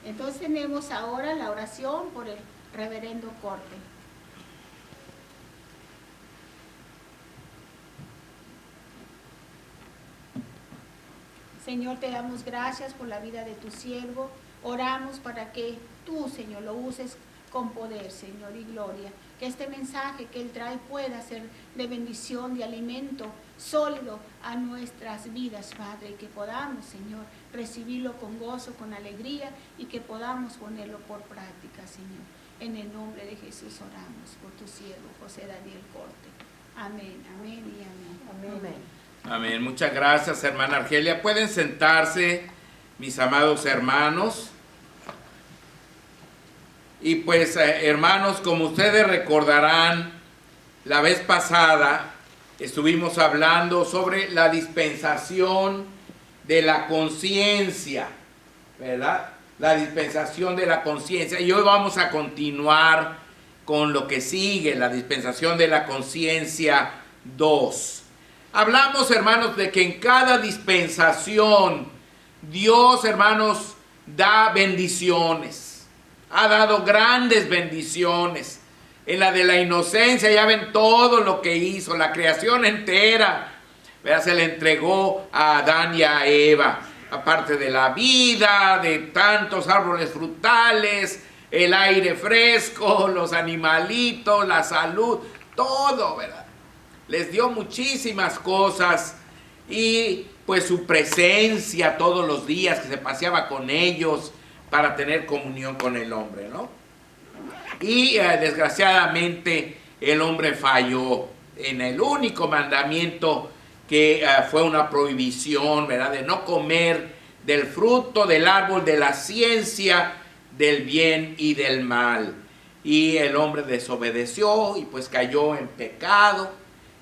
Entonces tenemos ahora la oración por el reverendo Corte. Señor, te damos gracias por la vida de tu siervo. Oramos para que tú, Señor, lo uses con poder, Señor, y gloria. Que este mensaje que Él trae pueda ser de bendición, de alimento sólido a nuestras vidas, Padre. Y que podamos, Señor, recibirlo con gozo, con alegría y que podamos ponerlo por práctica, Señor. En el nombre de Jesús oramos por tu siervo, José Daniel Corte. Amén, amén y amén. Amén. Amén. Amén. Muchas gracias, hermana Argelia. Pueden sentarse, mis amados hermanos. Y pues, hermanos, como ustedes recordarán, la vez pasada estuvimos hablando sobre la dispensación de la conciencia, ¿verdad? La dispensación de la conciencia. Y hoy vamos a continuar con lo que sigue, la dispensación de la conciencia 2. Hablamos, hermanos, de que en cada dispensación Dios, hermanos, da bendiciones. Ha dado grandes bendiciones. En la de la inocencia ya ven todo lo que hizo, la creación entera, ¿verdad? Se le entregó a Adán y a Eva, aparte de la vida, de tantos árboles frutales, el aire fresco, los animalitos, la salud, todo, ¿verdad? Les dio muchísimas cosas y pues su presencia todos los días que se paseaba con ellos para tener comunión con el hombre, ¿no? Y desgraciadamente el hombre falló en el único mandamiento que fue una prohibición, ¿verdad? De no comer del fruto del árbol de la ciencia del bien y del mal. Y el hombre desobedeció y pues cayó en pecado.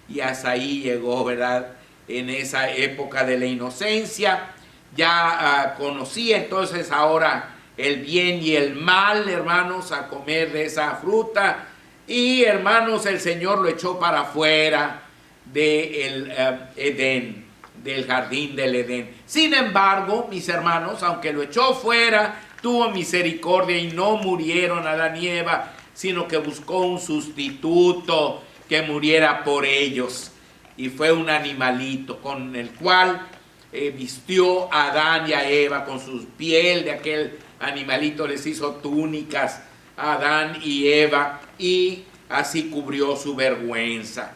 Y hasta ahí llegó, ¿verdad? En esa época de la inocencia. Ya conocí entonces ahora el bien y el mal, hermanos, a comer de esa fruta. Y, hermanos, el Señor lo echó para afuera del Edén, del jardín del Edén. Sin embargo, mis hermanos, aunque lo echó fuera, tuvo misericordia y no murieron Adán y Eva, sino que buscó un sustituto que muriera por ellos, y fue un animalito con el cual vistió a Adán y a Eva con su piel de aquel animalito, les hizo túnicas a Adán y Eva y así cubrió su vergüenza.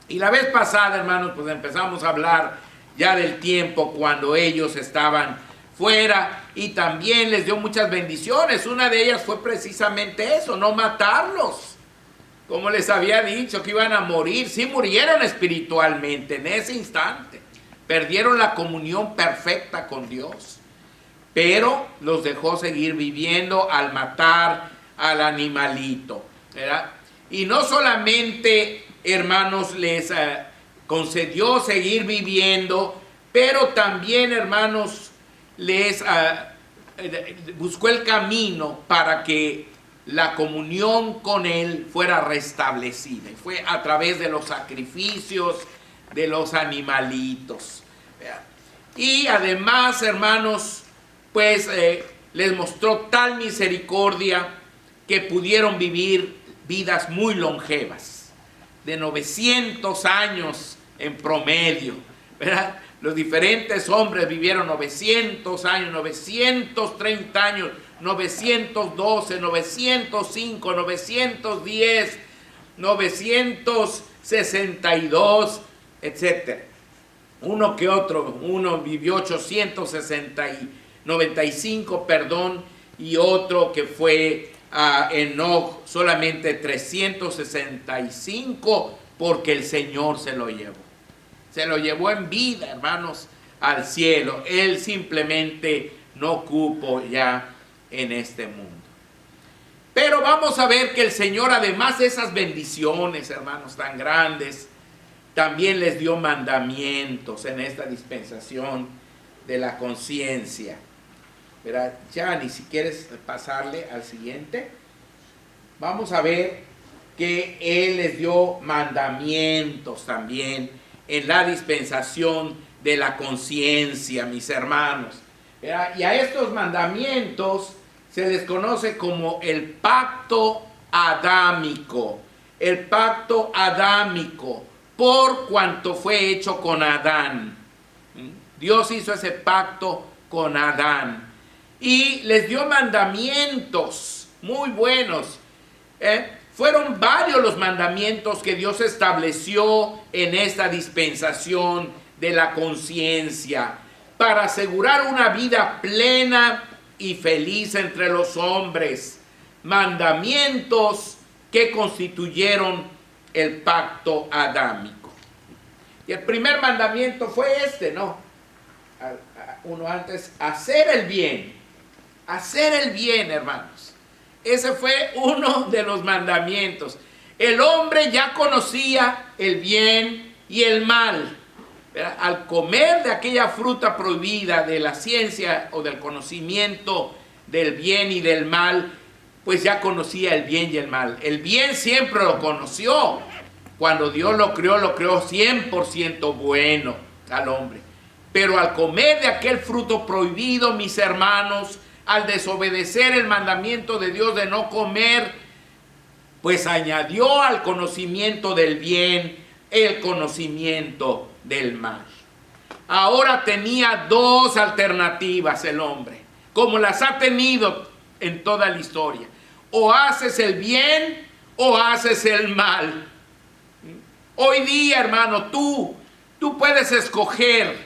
Y la vez pasada, hermanos, pues empezamos a hablar ya del tiempo cuando ellos estaban fuera y también les dio muchas bendiciones. Una de ellas fue precisamente eso, no matarlos. Como les había dicho que iban a morir, sí murieron espiritualmente en ese instante. Perdieron la comunión perfecta con Dios. Pero los dejó seguir viviendo al matar al animalito, ¿verdad? Y no solamente, hermanos, les concedió seguir viviendo, pero también, hermanos, les buscó el camino para que la comunión con Él fuera restablecida. Y fue a través de los sacrificios de los animalitos. Y además, hermanos, pues les mostró tal misericordia que pudieron vivir vidas muy longevas, de 900 años en promedio, ¿verdad? Los diferentes hombres vivieron 900 años, 930 años, 912, 905, 910, 962, etc. Uno que otro, uno vivió 895, perdón, y otro que fue Enoch solamente 365, porque el Señor se lo llevó. Se lo llevó en vida, hermanos, al cielo. Él simplemente no cupo ya en este mundo. Pero vamos a ver que el Señor, además de esas bendiciones, hermanos, tan grandes, también les dio mandamientos en esta dispensación de la conciencia. ¿Verdad? Yani, si quieres pasarle al siguiente. Vamos a ver que Él les dio mandamientos también en la dispensación de la conciencia, mis hermanos. ¿Verdad? Y a estos mandamientos se les conoce como el pacto adámico. El pacto adámico, por cuanto fue hecho con Adán. Dios hizo ese pacto con Adán y les dio mandamientos muy buenos. Fueron varios los mandamientos que Dios estableció en esta dispensación de la conciencia para asegurar una vida plena y feliz entre los hombres. Mandamientos que constituyeron el pacto adámico. Y el primer mandamiento fue este, ¿no? Uno antes, hacer el bien. Hacer el bien, hermanos. Ese fue uno de los mandamientos. El hombre ya conocía el bien y el mal. Al comer de aquella fruta prohibida de la ciencia o del conocimiento del bien y del mal, pues ya conocía el bien y el mal. El bien siempre lo conoció. Cuando Dios lo creó 100% bueno al hombre. Pero al comer de aquel fruto prohibido, mis hermanos, al desobedecer el mandamiento de Dios de no comer, pues añadió al conocimiento del bien el conocimiento del mal. Ahora tenía dos alternativas el hombre, como las ha tenido en toda la historia. O haces el bien o haces el mal. Hoy día, hermano, tú puedes escoger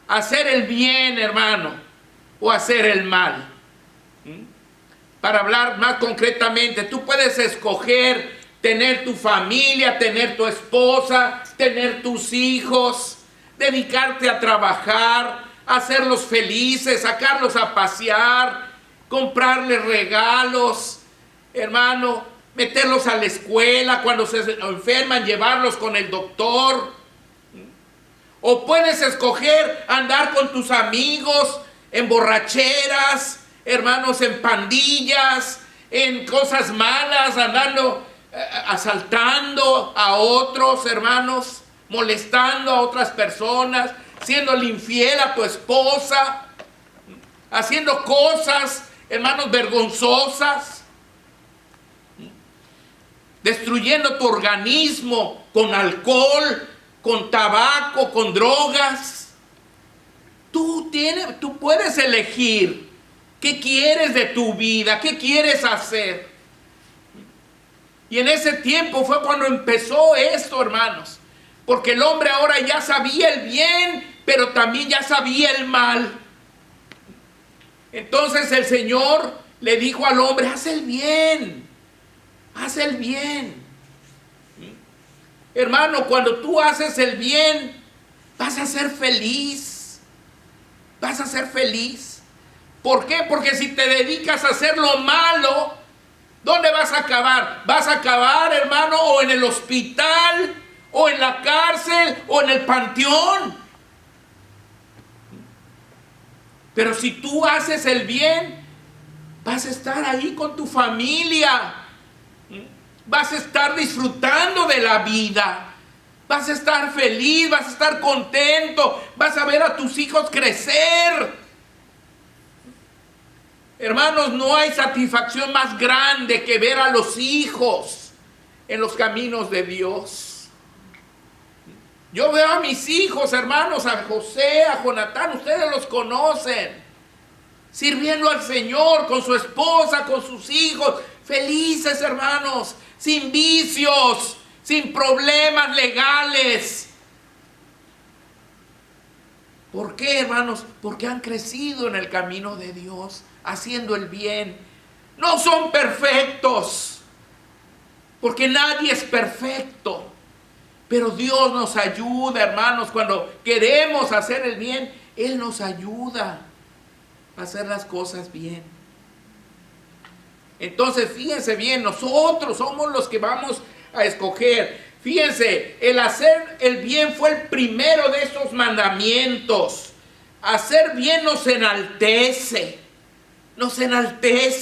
hacer el bien, hermano, o hacer el mal. Para hablar más concretamente, tú puedes escoger tener tu familia, tener tu esposa, tener tus hijos, dedicarte a trabajar, hacerlos felices, sacarlos a pasear, comprarles regalos, hermano, meterlos a la escuela, cuando se enferman, llevarlos con el doctor. O puedes escoger andar con tus amigos en borracheras, hermanos, en pandillas, en cosas malas, andando, asaltando a otros, hermanos, molestando a otras personas, siéndole infiel a tu esposa, haciendo cosas, hermanos, vergonzosas, destruyendo tu organismo con alcohol, con tabaco, con drogas. Tú puedes elegir qué quieres de tu vida, qué quieres hacer. Y en ese tiempo fue cuando empezó esto, hermanos. Porque el hombre ahora ya sabía el bien, pero también ya sabía el mal. Entonces el Señor le dijo al hombre, haz el bien, haz el bien. Hermano, cuando tú haces el bien, vas a ser feliz. Vas a ser feliz. ¿Por qué? Porque si te dedicas a hacer lo malo, ¿dónde vas a acabar? Vas a acabar, hermano, o en el hospital, o en la cárcel, o en el panteón. Pero si tú haces el bien, vas a estar ahí con tu familia. Vas a estar disfrutando de la vida. Vas a estar feliz, vas a estar contento. Vas a ver a tus hijos crecer. Hermanos, no hay satisfacción más grande que ver a los hijos en los caminos de Dios. Yo veo a mis hijos, hermanos, a José, a Jonatán, ustedes los conocen, sirviendo al Señor con su esposa, con sus hijos, felices, hermanos, sin vicios, sin problemas legales. ¿Por qué, hermanos? Porque han crecido en el camino de Dios, haciendo el bien. No son perfectos, porque nadie es perfecto. Pero Dios nos ayuda, hermanos, cuando queremos hacer el bien, Él nos ayuda a hacer las cosas bien. Entonces, fíjense bien, nosotros somos los que vamos a escoger. Fíjense, el hacer el bien fue el primero de estos mandamientos. Hacer bien nos enaltece,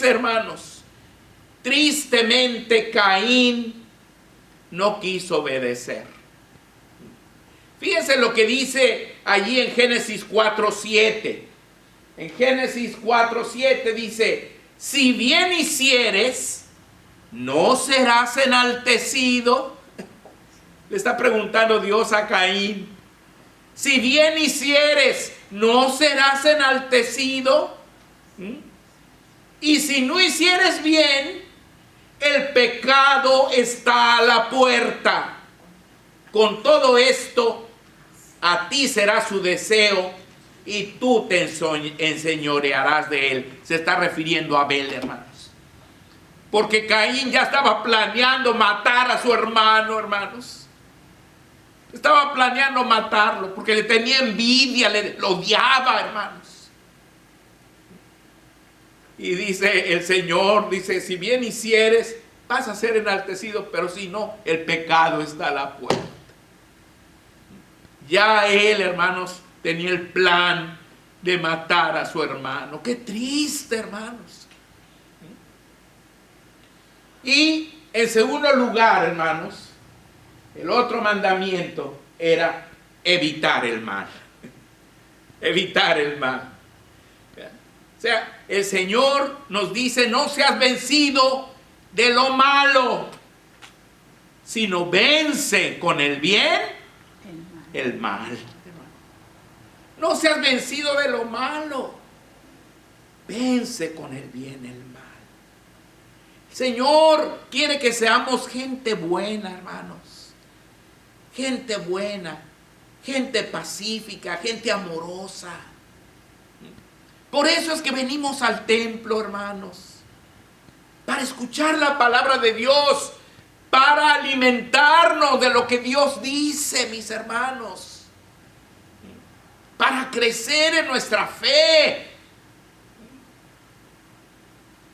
hermanos. Tristemente, Caín no quiso obedecer. Fíjense lo que dice allí en Génesis 4:7. En Génesis 4:7 dice: si bien hicieres, no serás enaltecido. Le está preguntando Dios a Caín. Si bien hicieres, no serás enaltecido. Y si no hicieres bien, el pecado está a la puerta. Con todo esto, a ti será su deseo y tú te enseñorearás de él. Se está refiriendo a Abel, hermanos. Porque Caín ya estaba planeando matar a su hermano, hermanos. Estaba planeando matarlo porque le tenía envidia, lo odiaba, hermanos. Y dice el Señor, dice, si bien hicieres, vas a ser enaltecido, pero si no, el pecado está a la puerta. Ya él, hermanos, tenía el plan de matar a su hermano. Qué triste, hermanos. Y en segundo lugar, hermanos, el otro mandamiento era evitar el mal. Evitar el mal. O sea, el Señor nos dice, no seas vencido de lo malo, sino vence con el bien el mal. No seas vencido de lo malo, vence con el bien el mal. El Señor quiere que seamos gente buena, hermanos. Gente buena, gente pacífica, gente amorosa. Por eso es que venimos al templo, hermanos, para escuchar la palabra de Dios, para alimentarnos de lo que Dios dice, mis hermanos, para crecer en nuestra fe.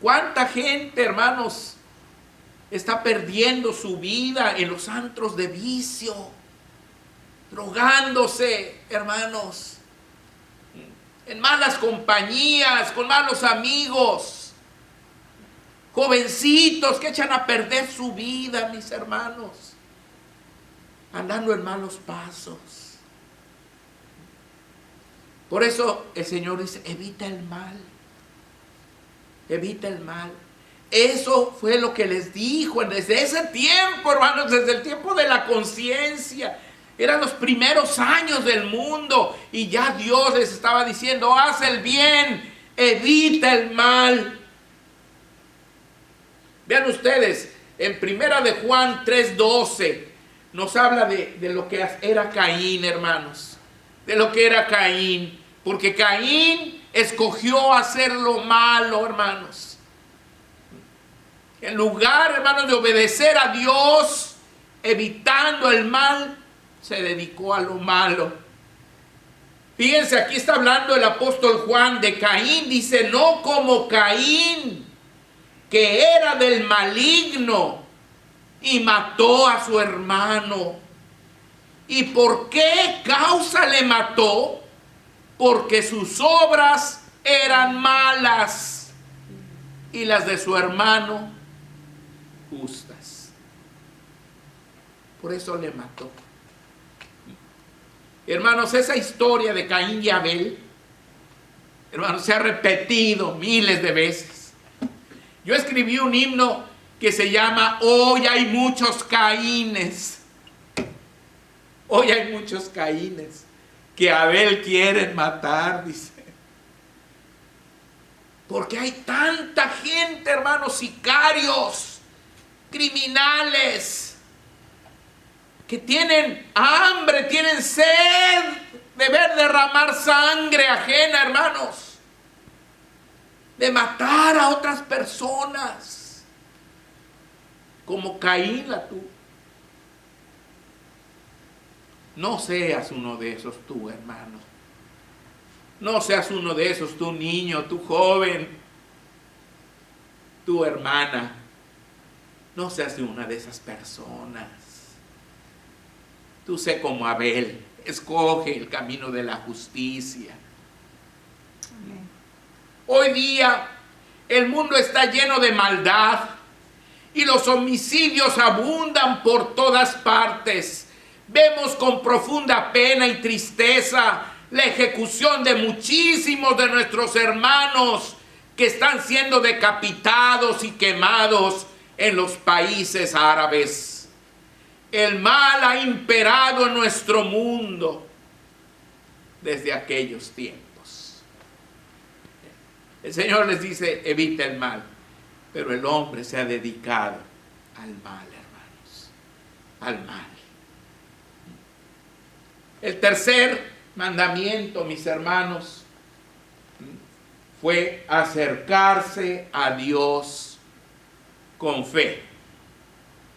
¿Cuánta gente, hermanos, está perdiendo su vida en los antros de vicio, drogándose, hermanos, en malas compañías, con malos amigos, jovencitos que echan a perder su vida, mis hermanos, andando en malos pasos? Por eso el Señor dice, evita el mal, evita el mal. Eso fue lo que les dijo desde ese tiempo, hermanos, desde el tiempo de la conciencia. Eran los primeros años del mundo y ya Dios les estaba diciendo, haz el bien, evita el mal. Vean ustedes, en Primera de Juan 3:12 nos habla de lo que era Caín, hermanos. De lo que era Caín. Porque Caín escogió hacer lo malo, hermanos. En lugar, hermanos, de obedecer a Dios, evitando el mal, se dedicó a lo malo. Fíjense, aquí está hablando el apóstol Juan de Caín. Dice, no como Caín, que era del maligno y mató a su hermano. ¿Y por qué causa le mató? Porque sus obras eran malas y las de su hermano justas. Por eso le mató. Hermanos, esa historia de Caín y Abel, hermanos, se ha repetido miles de veces. Yo escribí un himno que se llama Hoy hay muchos Caínes. Hoy hay muchos Caínes que Abel quieren matar, dice. Porque hay tanta gente, hermanos, sicarios, criminales, que tienen hambre, tienen sed de ver derramar sangre ajena, hermanos, de matar a otras personas, como Caín la tuvo. No seas uno de esos tú, hermano. No seas uno de esos tú, niño, tú, joven, tu hermana. No seas una de esas personas. Tú sé como Abel, escoge el camino de la justicia. Amén. Hoy día el mundo está lleno de maldad y los homicidios abundan por todas partes. Vemos con profunda pena y tristeza la ejecución de muchísimos de nuestros hermanos que están siendo decapitados y quemados en los países árabes. El mal ha imperado en nuestro mundo desde aquellos tiempos. El Señor les dice, evita el mal, pero el hombre se ha dedicado al mal, hermanos, al mal. El tercer mandamiento, mis hermanos, fue acercarse a Dios con fe.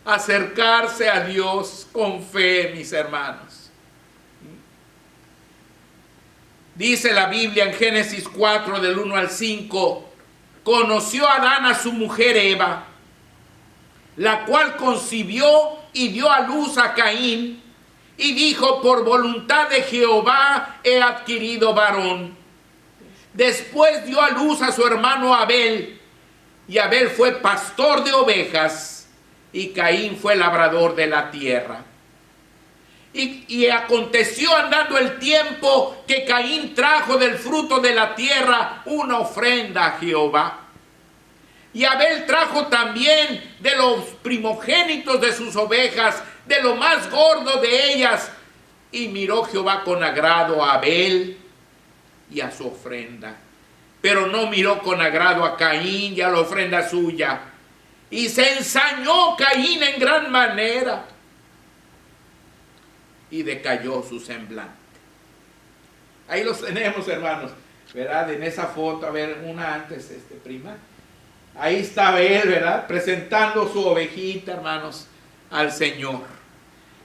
Acercarse a Dios con fe, mis hermanos. Dice la Biblia en Génesis 4, del 1 al 5, conoció Adán a su mujer Eva, la cual concibió y dio a luz a Caín, y dijo, por voluntad de Jehová he adquirido varón. Después dio a luz a su hermano Abel, y Abel fue pastor de ovejas, y Caín fue labrador de la tierra. Y aconteció andando el tiempo que Caín trajo del fruto de la tierra una ofrenda a Jehová. Y Abel trajo también de los primogénitos de sus ovejas, de lo más gordo de ellas. Y miró Jehová con agrado a Abel y a su ofrenda, pero no miró con agrado a Caín y a la ofrenda suya. Y se ensañó Caín en gran manera, y decayó su semblante. Ahí los tenemos, hermanos, ¿verdad? En esa foto, a ver, una antes, prima. Ahí está Abel, ¿verdad? Presentando su ovejita, hermanos, al Señor.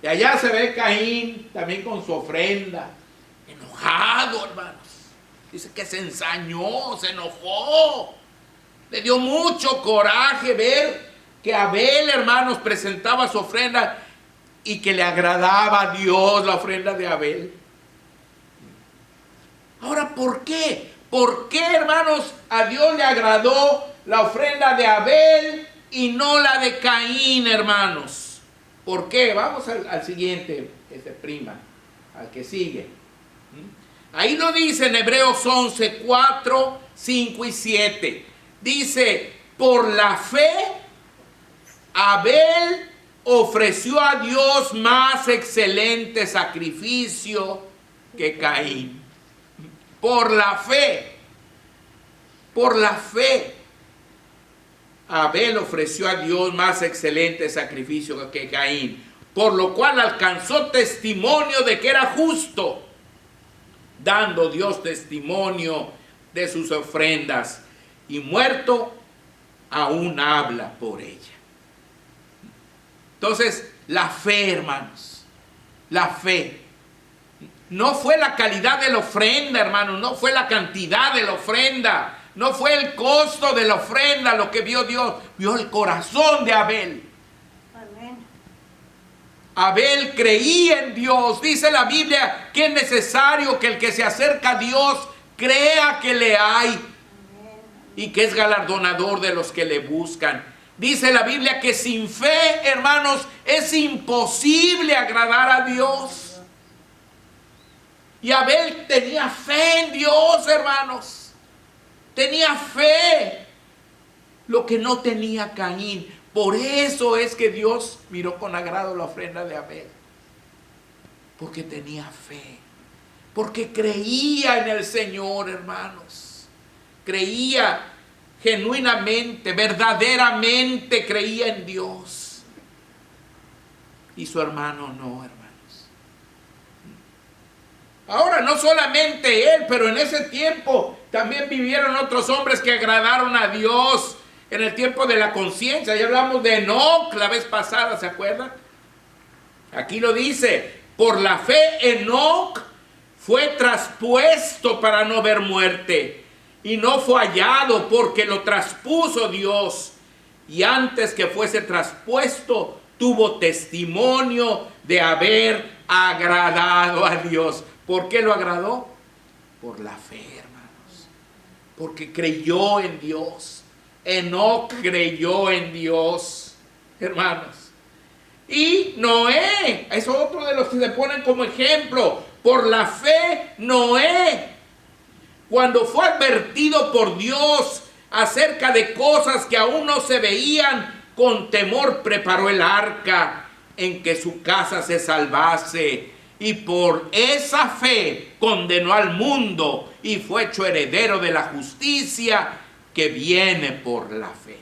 Y allá se ve Caín también con su ofrenda, enojado, hermanos. Dice que se ensañó, se enojó. Le dio mucho coraje ver que Abel, hermanos, presentaba su ofrenda y que le agradaba a Dios la ofrenda de Abel. Ahora, ¿por qué? ¿Por qué, hermanos, a Dios le agradó la ofrenda de Abel y no la de Caín, hermanos? ¿Por qué? Vamos al siguiente, prima, al que sigue. Ahí lo dice en Hebreos 11, 4, 5 y 7. Dice, por la fe, Abel ofreció a Dios más excelente sacrificio que Caín. Por la fe, Abel ofreció a Dios más excelente sacrificio que Caín, por lo cual alcanzó testimonio de que era justo, dando Dios testimonio de sus ofrendas, y muerto aún habla por ella. Entonces, la fe, hermanos, la fe. No fue la calidad de la ofrenda, hermanos, no fue la cantidad de la ofrenda, no fue el costo de la ofrenda lo que vio Dios, vio el corazón de Abel. Amén. Abel creía en Dios. Dice la Biblia que es necesario que el que se acerca a Dios crea que le hay y que es galardonador de los que le buscan. Dice la Biblia que sin fe, hermanos, es imposible agradar a Dios. Y Abel tenía fe en Dios, hermanos. Tenía fe. Lo que no tenía Caín. Por eso es que Dios miró con agrado la ofrenda de Abel. Porque tenía fe. Porque creía en el Señor, hermanos. Creía genuinamente, verdaderamente creía en Dios. Y su hermano no, hermanos. Ahora, no solamente él, pero en ese tiempo también vivieron otros hombres que agradaron a Dios en el tiempo de la conciencia. Ya hablamos de Enoc la vez pasada, ¿se acuerdan? Aquí lo dice, por la fe Enoc fue traspuesto para no ver muerte, y no fue hallado porque lo traspuso Dios, y antes que fuese traspuesto tuvo testimonio de haber agradado a Dios. ¿Por qué lo agradó? Por la fe, hermanos. Porque creyó en Dios. Enoc creyó en Dios, hermanos. Y Noé, es otro de los que se ponen como ejemplo. Por la fe, Noé, cuando fue advertido por Dios acerca de cosas que aún no se veían, con temor preparó el arca en que su casa se salvase. Y por esa fe condenó al mundo y fue hecho heredero de la justicia que viene por la fe.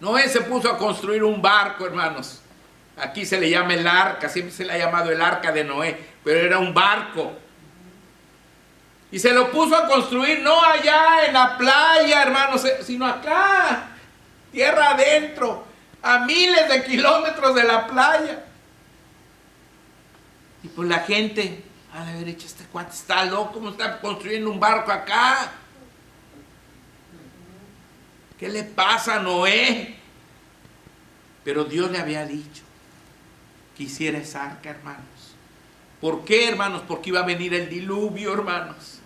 Noé se puso a construir un barco, hermanos. Aquí se le llama el arca, siempre se le ha llamado el arca de Noé, pero era un barco. Y se lo puso a construir no allá en la playa, hermanos, sino acá, tierra adentro, a miles de kilómetros de la playa. Y pues la gente ha de haber dicho, este cuate está loco, ¿cómo está construyendo un barco acá? ¿Qué le pasa a Noé? Pero Dios le había dicho que hiciera esa arca, hermanos. ¿Por qué, hermanos? Porque iba a venir el diluvio, hermanos.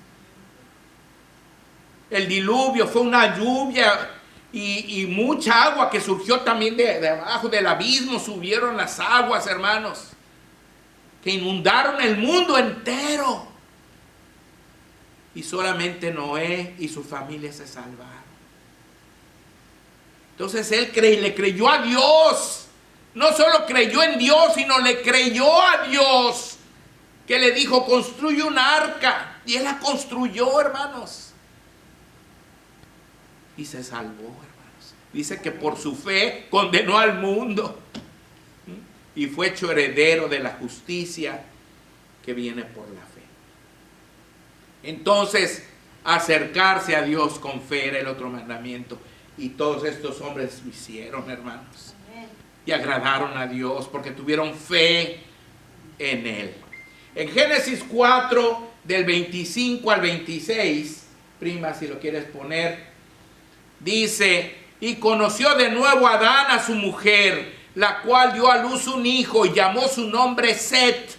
El diluvio fue una lluvia y mucha agua que surgió también de abajo del abismo. Subieron las aguas, hermanos, que inundaron el mundo entero. Y solamente Noé y su familia se salvaron. Entonces él le creyó a Dios. No solo creyó en Dios, sino le creyó a Dios, que le dijo, construye una arca. Y él la construyó, hermanos. Y se salvó, hermanos. Dice que por su fe condenó al mundo. Y fue hecho heredero de la justicia que viene por la fe. Entonces, acercarse a Dios con fe era el otro mandamiento. Y todos estos hombres lo hicieron, hermanos. Y agradaron a Dios porque tuvieron fe en Él. En Génesis 4, del 25 al 26, prima, si lo quieres poner, dice, y conoció de nuevo Adán a su mujer, la cual dio a luz un hijo y llamó su nombre Set,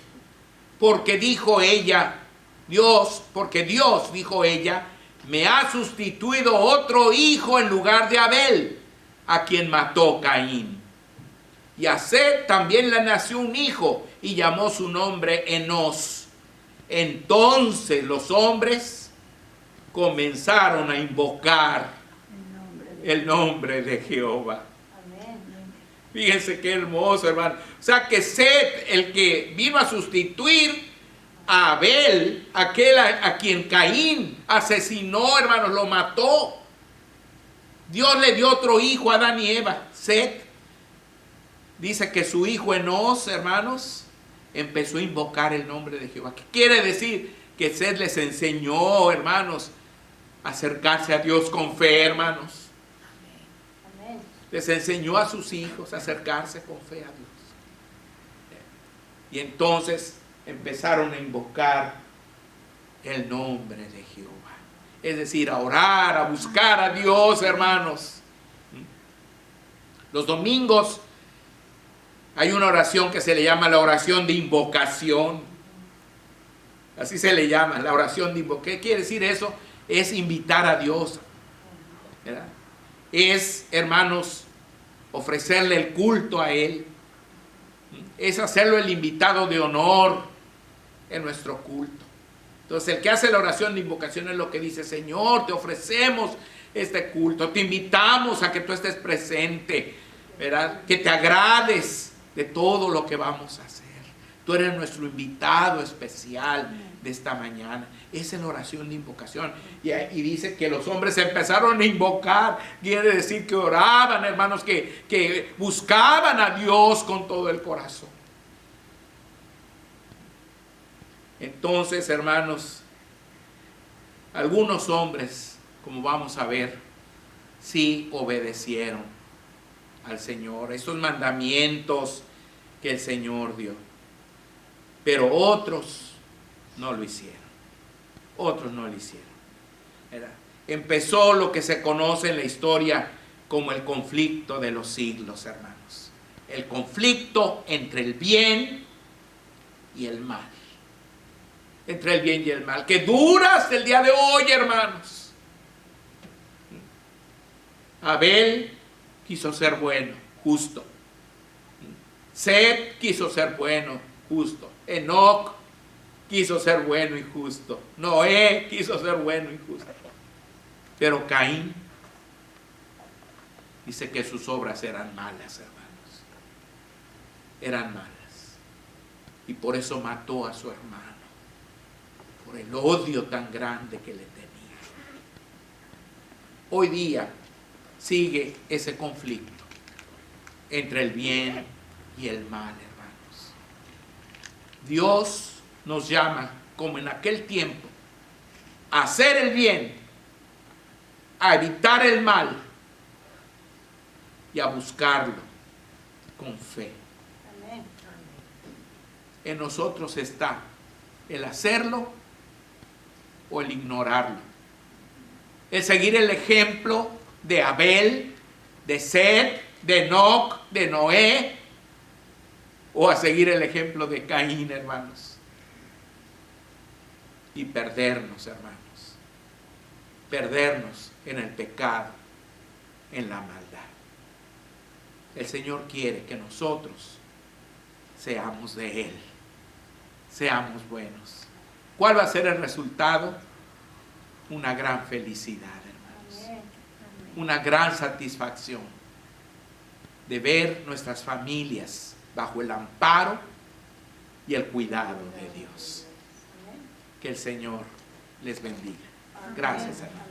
porque dijo ella, porque Dios, dijo ella, me ha sustituido otro hijo en lugar de Abel, a quien mató Caín. Y a Set también le nació un hijo y llamó su nombre Enos. Entonces los hombres comenzaron a invocar el nombre de Jehová. Amén. Fíjense qué hermoso, hermano. O sea que Set, el que vino a sustituir a Abel, aquel a quien Caín asesinó, hermanos, lo mató. Dios le dio otro hijo a Adán y Eva, Set. Dice que su hijo Enos, hermanos, empezó a invocar el nombre de Jehová. ¿Qué quiere decir? Que Set les enseñó, hermanos, a acercarse a Dios con fe, hermanos. Amén. Les enseñó a sus hijos a acercarse con fe a Dios. Y entonces empezaron a invocar el nombre de Jehová. Es decir, a orar, a buscar a Dios, hermanos. Los domingos hay una oración que se le llama la oración de invocación. Así se le llama, la oración de invocación. ¿Qué quiere decir eso? Es invitar a Dios, ¿verdad? Es, hermanos, ofrecerle el culto a Él. Es hacerlo el invitado de honor en nuestro culto. Entonces el que hace la oración de invocación es lo que dice, Señor, te ofrecemos este culto, te invitamos a que tú estés presente, ¿verdad? Que te agrades de todo lo que vamos a hacer. Tú eres nuestro invitado especial de esta mañana. Esa es la oración de invocación. Y dice que los hombres empezaron a invocar. Quiere decir que oraban, hermanos, que buscaban a Dios con todo el corazón. Entonces, hermanos, algunos hombres, como vamos a ver, sí obedecieron al Señor, estos mandamientos que el Señor dio. Pero otros no lo hicieron. Otros no lo hicieron. Empezó lo que se conoce en la historia como el conflicto de los siglos, hermanos. El conflicto entre el bien y el mal. Entre el bien y el mal, que dura hasta el día de hoy, hermanos. Abel quiso ser bueno, justo. Set quiso ser bueno, justo. Enoc quiso ser bueno y justo. Noé quiso ser bueno y justo. Pero Caín dice que sus obras eran malas, hermanos. Eran malas. Y por eso mató a su hermano. Por el odio tan grande que le tenía. Hoy día sigue ese conflicto entre el bien y el mal, hermanos. Dios nos llama, como en aquel tiempo, a hacer el bien, a evitar el mal y a buscarlo con fe. Amén. En nosotros está el hacerlo o el ignorarlo. El seguir el ejemplo de Abel, de Set, de Enoc, de Noé, o a seguir el ejemplo de Caín, hermanos. Y perdernos, hermanos. Perdernos en el pecado, en la maldad. El Señor quiere que nosotros seamos de Él, seamos buenos. ¿Cuál va a ser el resultado? Una gran felicidad, hermanos. Una gran satisfacción de ver nuestras familias bajo el amparo y el cuidado de Dios. Que el Señor les bendiga. Gracias, hermanos.